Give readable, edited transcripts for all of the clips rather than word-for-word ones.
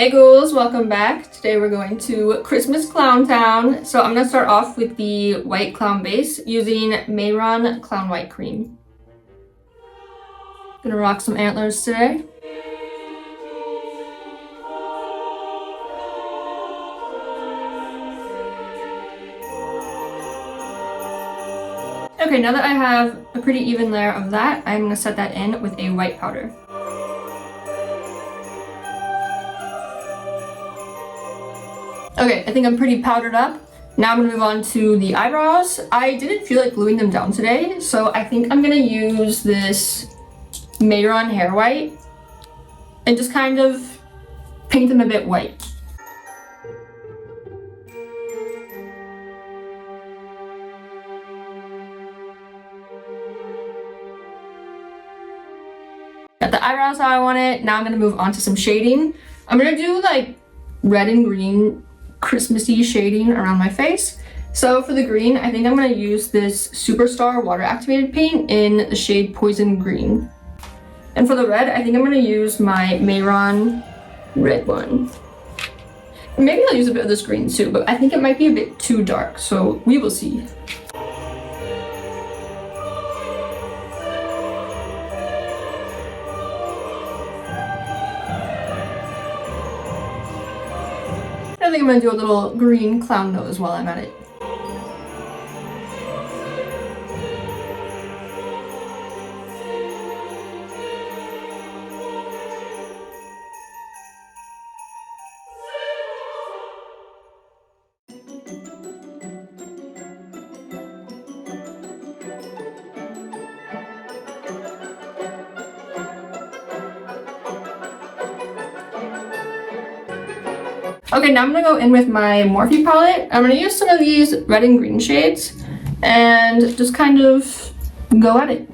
Hey ghouls, welcome back. Today we're going to Christmas Clown Town. So I'm gonna start off with the white clown base using Mehron Clown White Cream. Gonna rock some antlers today. Okay, now that I have a pretty even layer of that, I'm gonna set that in with a white powder. Okay, I think I'm pretty powdered up. Now I'm gonna move on to the eyebrows. I didn't feel like gluing them down today, so I think I'm gonna use this Mehron hair white and just kind of paint them a bit white. Got the eyebrows how I want it. Now I'm gonna move on to some shading. I'm gonna do like red and green Christmassy shading around my face. So for the green, I think I'm gonna use this Superstar water activated paint in the shade Poison Green. And for the red, I think I'm gonna use my Mehron red one. Maybe I'll use a bit of this green too, but I think it might be a bit too dark, so we will see. I think I'm gonna do a little green clown nose while I'm at it. Okay, now I'm gonna go in with my Morphe palette. I'm gonna use some of these red and green shades and just kind of go at it.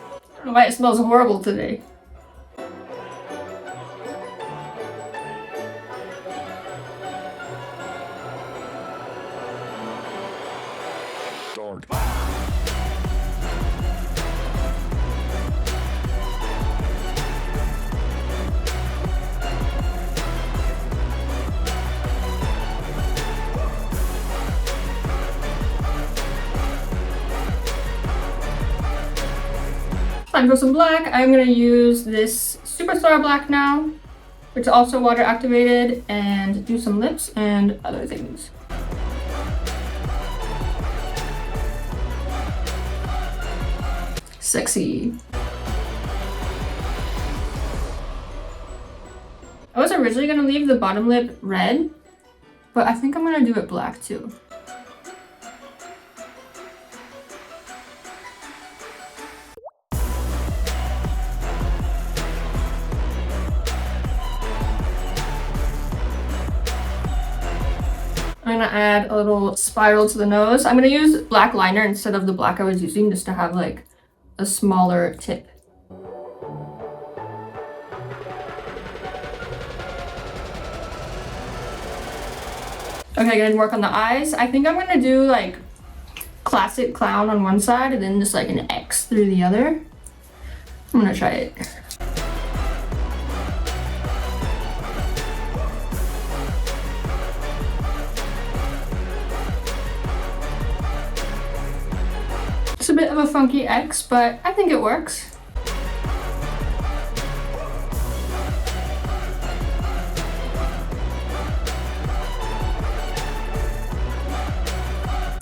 I don't know why it smells horrible today. Dark. Time for some black. I'm gonna use this Superstar black now, which is also water activated, and do some lips and other things. Sexy. I was originally gonna leave the bottom lip red, but I think I'm gonna do it black too. I'm gonna add a little spiral to the nose. I'm gonna use black liner instead of the black I was using, just to have like a smaller tip. Okay, gonna work on the eyes. I think I'm gonna do like classic clown on one side and then just like an X through the other. I'm gonna try it. It's a bit of a funky X, but I think it works.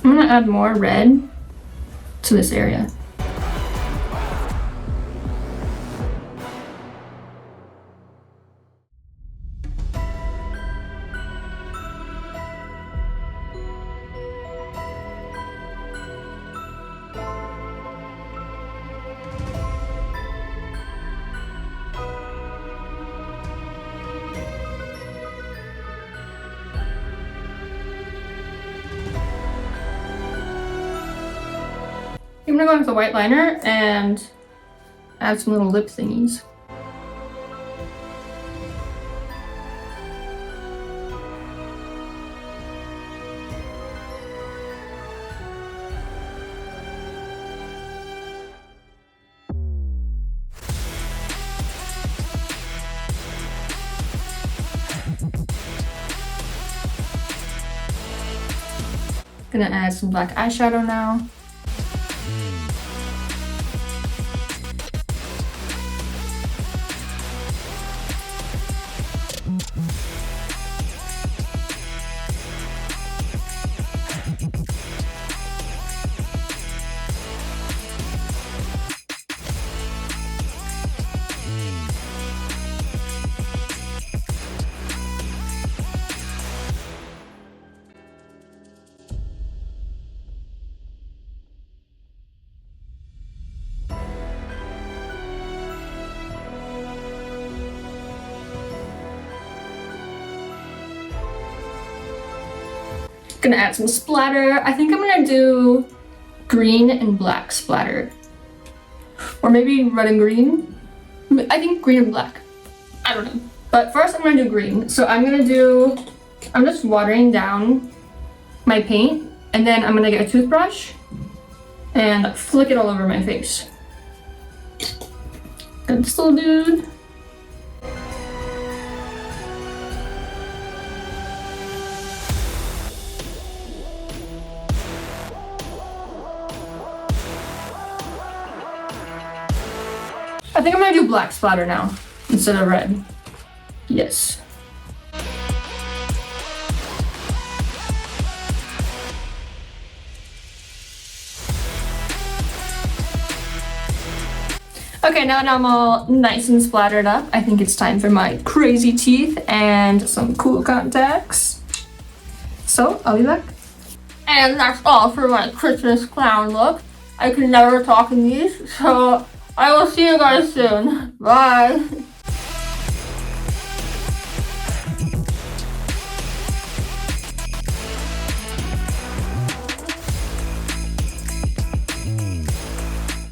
I'm gonna add more red to this area. I'm gonna go in with the white liner and add some little lip thingies. Gonna add some black eyeshadow now. Gonna add some splatter. I think I'm gonna do green and black splatter. Or maybe red and green. I think green and black. I don't know. But first I'm gonna do green. So I'm just watering down my paint, and then I'm gonna get a toothbrush and flick it all over my face. Good still, dude. I think I'm gonna do black splatter now instead of red. Yes. Okay, now that I'm all nice and splattered up, I think it's time for my crazy teeth and some cool contacts. So, I'll be back. And that's all for my Christmas clown look. I can never talk in these, so I will see you guys soon. Bye.